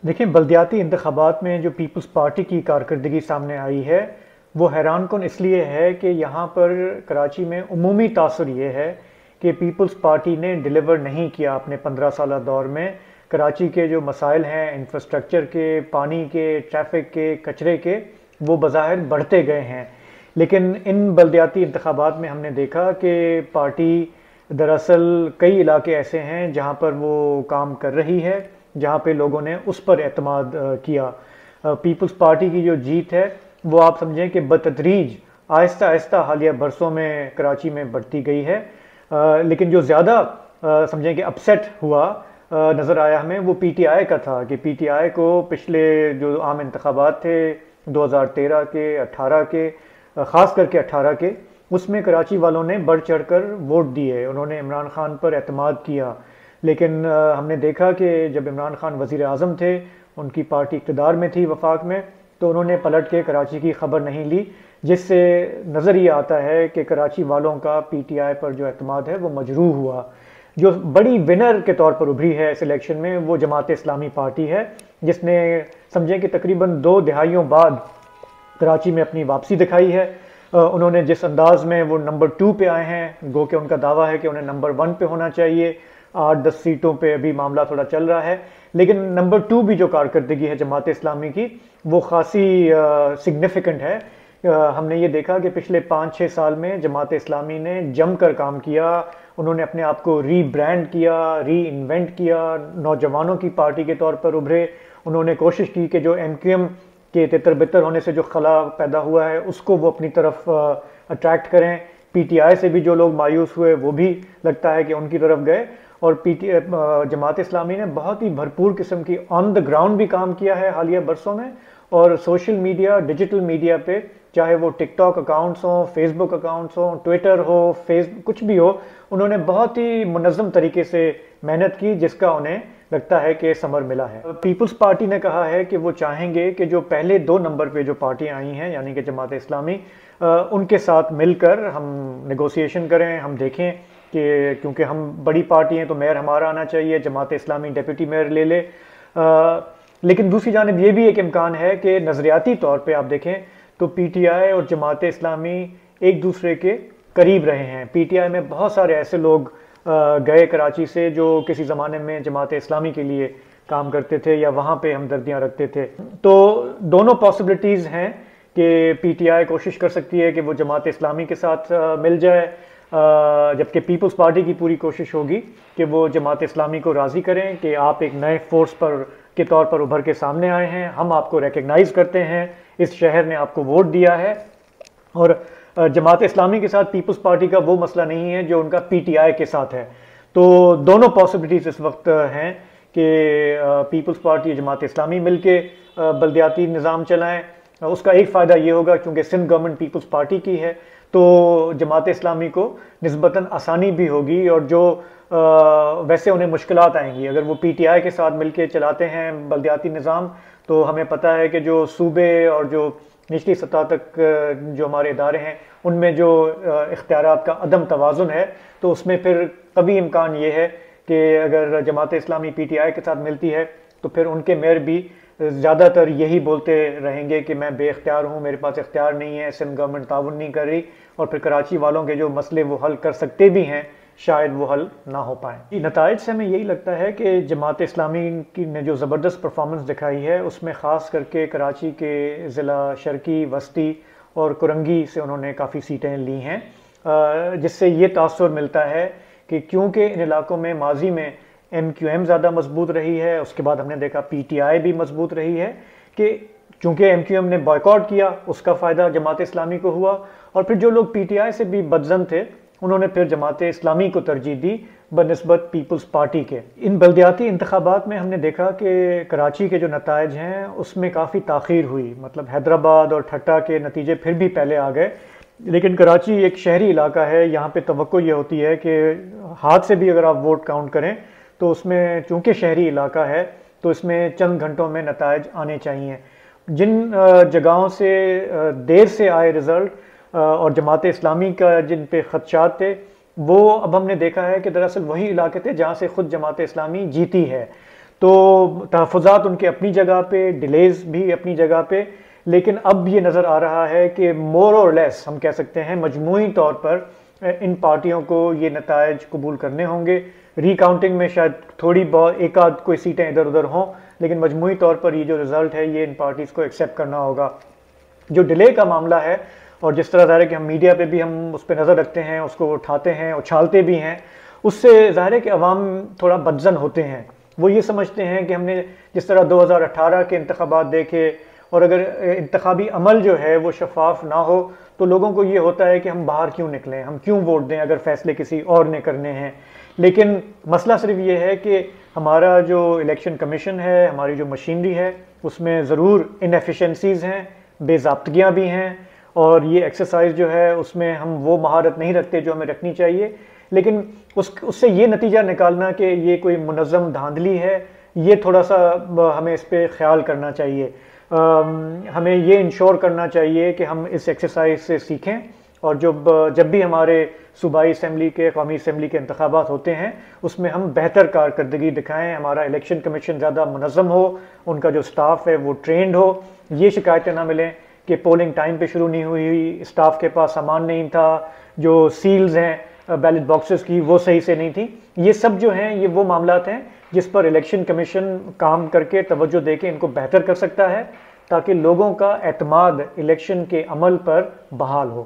دیکھیں، بلدیاتی انتخابات میں جو پیپلز پارٹی کی کارکردگی سامنے آئی ہے وہ حیران کن اس لیے ہے کہ یہاں پر کراچی میں عمومی تاثر یہ ہے کہ پیپلز پارٹی نے ڈیلیور نہیں کیا اپنے 15 سالہ دور میں۔ کراچی کے جو مسائل ہیں انفراسٹرکچر کے، پانی کے، ٹریفک کے، کچرے کے، وہ بظاہر بڑھتے گئے ہیں، لیکن ان بلدیاتی انتخابات میں ہم نے دیکھا کہ پارٹی دراصل کئی علاقے ایسے ہیں جہاں پر وہ کام کر رہی ہے، جہاں پہ لوگوں نے اس پر اعتماد کیا۔ پیپلز پارٹی کی جو جیت ہے وہ آپ سمجھیں کہ بتدریج آہستہ آہستہ حالیہ برسوں میں کراچی میں بڑھتی گئی ہے، لیکن جو زیادہ سمجھیں کہ اپسیٹ ہوا نظر آیا ہمیں وہ پی ٹی آئی کا تھا کہ پی ٹی آئی کو پچھلے جو عام انتخابات تھے 2013 کے، 18 کے، خاص کر کے 18 کے، اس میں کراچی والوں نے بڑھ چڑھ کر ووٹ دیے، انہوں نے عمران خان پر اعتماد کیا، لیکن ہم نے دیکھا کہ جب عمران خان وزیر اعظم تھے، ان کی پارٹی اقتدار میں تھی وفاق میں، تو انہوں نے پلٹ کے کراچی کی خبر نہیں لی، جس سے نظر یہ آتا ہے کہ کراچی والوں کا پی ٹی آئی پر جو اعتماد ہے وہ مجروح ہوا۔ جو بڑی ونر کے طور پر ابھری ہے اس الیکشن میں وہ جماعت اسلامی پارٹی ہے، جس نے سمجھیں کہ تقریباً 2 دہائیوں بعد کراچی میں اپنی واپسی دکھائی ہے۔ انہوں نے جس انداز میں وہ نمبر 2 پہ آئے ہیں، گو کہ ان کا دعویٰ ہے کہ انہیں نمبر 1 پہ ہونا چاہیے، 8-10 سیٹوں پہ ابھی معاملہ تھوڑا چل رہا ہے، لیکن نمبر 2 بھی جو کارکردگی ہے جماعت اسلامی کی وہ خاصی سگنیفیکنٹ ہے۔ ہم نے یہ دیکھا کہ پچھلے 5-6 سال میں جماعت اسلامی نے جم کر کام کیا، انہوں نے اپنے آپ کو ری برانڈ کیا، ری انوینٹ کیا، نوجوانوں کی پارٹی کے طور پر ابھرے، انہوں نے کوشش کی کہ جو ایم کیو ایم کے تتر بتر ہونے سے جو خلا پیدا ہوا ہے اس کو وہ اپنی طرف اٹریکٹ کریں۔ پی ٹی آئی سے بھی جو لوگ مایوس ہوئے وہ بھی لگتا ہے کہ ان کی طرف گئے، اور جماعت اسلامی نے بہت ہی بھرپور قسم کی آن دا گراؤنڈ بھی کام کیا ہے حالیہ برسوں میں، اور سوشل میڈیا، ڈیجیٹل میڈیا پہ چاہے وہ ٹک ٹاک اکاؤنٹس ہوں، فیس بک اکاؤنٹس ہوں، ٹویٹر ہو، کچھ بھی ہو، انہوں نے بہت ہی منظم طریقے سے محنت کی، جس کا انہیں لگتا ہے کہ ثمر ملا ہے۔ پیپلز پارٹی نے کہا ہے کہ وہ چاہیں گے کہ جو پہلے 2 نمبر پہ جو پارٹیاں آئی ہیں یعنی کہ جماعت اسلامی، ان کے ساتھ مل کر ہم نیگوسیشن کریں، ہم دیکھیں کہ کیونکہ ہم بڑی پارٹی ہیں تو میئر ہمارا آنا چاہیے، جماعت اسلامی ڈیپٹی میئر لے لے، لیکن دوسری جانب یہ بھی ایک امکان ہے کہ نظریاتی طور پہ آپ دیکھیں تو پی ٹی آئی اور جماعت اسلامی ایک دوسرے کے قریب رہے ہیں۔ پی ٹی آئی میں بہت سارے ایسے لوگ گئے کراچی سے جو کسی زمانے میں جماعت اسلامی کے لیے کام کرتے تھے یا وہاں پہ ہمدردیاں رکھتے تھے، تو دونوں پاسبلٹیز ہیں کہ پی ٹی آئی کوشش کر سکتی ہے کہ وہ جماعت اسلامی کے ساتھ مل جائے، جبکہ پیپلز پارٹی کی پوری کوشش ہوگی کہ وہ جماعت اسلامی کو راضی کریں کہ آپ ایک نئے فورس کے طور پر ابھر کے سامنے آئے ہیں، ہم آپ کو ریکگنائز کرتے ہیں، اس شہر نے آپ کو ووٹ دیا ہے۔ اور جماعت اسلامی کے ساتھ پیپلز پارٹی کا وہ مسئلہ نہیں ہے جو ان کا پی ٹی آئی کے ساتھ ہے، تو دونوں پاسبلٹیز اس وقت ہیں کہ پیپلز پارٹی جماعت اسلامی مل کے بلدیاتی نظام چلائیں۔ اس کا ایک فائدہ یہ ہوگا کیونکہ سندھ گورنمنٹ پیپلز پارٹی کی ہے تو جماعت اسلامی کو نسبتاً آسانی بھی ہوگی، اور جو ویسے انہیں مشکلات آئیں گی اگر وہ پی ٹی آئی کے ساتھ مل کے چلاتے ہیں بلدیاتی نظام، تو ہمیں پتہ ہے کہ جو صوبے اور جو نچلی سطح تک جو ہمارے ادارے ہیں ان میں جو اختیارات کا عدم توازن ہے، تو اس میں پھر قوی امکان یہ ہے کہ اگر Jamaat Islami P T I کے ساتھ ملتی ہے تو پھر ان کے میئر بھی زیادہ تر یہی بولتے رہیں گے کہ میں بے اختیار ہوں، میرے پاس اختیار نہیں ہے، سندھ گورنمنٹ تعاون نہیں کر رہی، اور پھر کراچی والوں کے جو مسئلے وہ حل کر سکتے بھی ہیں شاید وہ حل نہ ہو پائیں۔ نتائج سے ہمیں یہی لگتا ہے کہ جماعت اسلامی نے جو زبردست پرفارمنس دکھائی ہے اس میں خاص کر کے کراچی کے ضلع شرقی، وسطی اور کرنگی سے انہوں نے کافی سیٹیں لی ہیں، جس سے یہ تاثر ملتا ہے کہ کیونکہ ان علاقوں میں ماضی میں ایم کیو ایم زیادہ مضبوط رہی ہے، اس کے بعد ہم نے دیکھا پی ٹی آئی بھی مضبوط رہی ہے، کہ چونکہ ایم کیو ایم نے بائیکاٹ کیا اس کا فائدہ جماعت اسلامی کو ہوا، اور پھر جو لوگ پی ٹی آئی سے بھی بدظن تھے انہوں نے پھر جماعت اسلامی کو ترجیح دی بنسبت پیپلز پارٹی کے۔ ان بلدیاتی انتخابات میں ہم نے دیکھا کہ کراچی کے جو نتائج ہیں اس میں کافی تاخیر ہوئی، مطلب حیدرآباد اور ٹھٹہ کے نتیجے پھر بھی پہلے آ گئے، لیکن کراچی ایک شہری علاقہ ہے، یہاں پہ توقع یہ ہوتی ہے کہ ہاتھ سے بھی اگر آپ ووٹ کاؤنٹ کریں تو اس میں چونکہ شہری علاقہ ہے تو اس میں چند گھنٹوں میں نتائج آنے چاہیے۔ جن جگہوں سے دیر سے آئے رزلٹ اور جماعت اسلامی کا جن پہ خدشات تھے وہ اب ہم نے دیکھا ہے کہ دراصل وہی علاقے تھے جہاں سے خود جماعت اسلامی جیتی ہے، تو تحفظات ان کے اپنی جگہ پہ، ڈیلیز بھی اپنی جگہ پہ، لیکن اب یہ نظر آ رہا ہے کہ مور اور لیس ہم کہہ سکتے ہیں مجموعی طور پر ان پارٹیوں کو یہ نتائج قبول کرنے ہوں گے۔ ری کاؤنٹنگ میں شاید تھوڑی بہت ایک آدھ کوئی سیٹیں ادھر ادھر ہوں، لیکن مجموعی طور پر یہ جو رزلٹ ہے یہ ان پارٹیز کو ایکسیپٹ کرنا ہوگا۔ جو ڈیلے کا معاملہ ہے، اور جس طرح ظاہر ہے کہ ہم میڈیا پہ بھی ہم اس پہ نظر رکھتے ہیں، اس کو اٹھاتے ہیں، اچھالتے بھی ہیں، اس سے ظاہر ہے کہ عوام تھوڑا بدظن ہوتے ہیں۔ وہ یہ سمجھتے ہیں کہ ہم نے جس طرح 2018 کے انتخابات دیکھے، اور اگر انتخابی عمل جو ہے وہ شفاف نہ ہو تو لوگوں کو یہ ہوتا ہے کہ ہم باہر کیوں نکلیں، ہم کیوں ووٹ دیں اگر فیصلے کسی اور نے کرنے ہیں۔ لیکن مسئلہ صرف یہ ہے کہ ہمارا جو الیکشن کمیشن ہے، ہماری جو مشینری ہے، اس میں ضرور انیفیشنسیز ہیں، بے ضابطگیاں بھی ہیں، اور یہ ایکسرسائز جو ہے اس میں ہم وہ مہارت نہیں رکھتے جو ہمیں رکھنی چاہیے۔ لیکن اس سے یہ نتیجہ نکالنا کہ یہ کوئی منظم دھاندلی ہے، یہ تھوڑا سا ہمیں اس پہ خیال کرنا چاہیے۔ ہمیں یہ انشور کرنا چاہیے کہ ہم اس ایکسرسائز سے سیکھیں، اور جب بھی ہمارے صوبائی اسمبلی کے، قومی اسمبلی کے انتخابات ہوتے ہیں اس میں ہم بہتر کارکردگی دکھائیں، ہمارا الیکشن کمیشن زیادہ منظم ہو، ان کا جو سٹاف ہے وہ ٹرینڈ ہو، یہ شکایتیں نہ ملیں کہ پولنگ ٹائم پہ شروع نہیں ہوئی، سٹاف کے پاس سامان نہیں تھا، جو سیلز ہیں بیلٹ باکسز کی وہ صحیح سے نہیں تھی۔ یہ سب جو ہیں یہ وہ معاملات ہیں جس پر الیکشن کمیشن کام کر کے توجہ دے کے ان کو بہتر کر سکتا ہے، تاکہ لوگوں کا اعتماد الیکشن کے عمل پر بحال ہو۔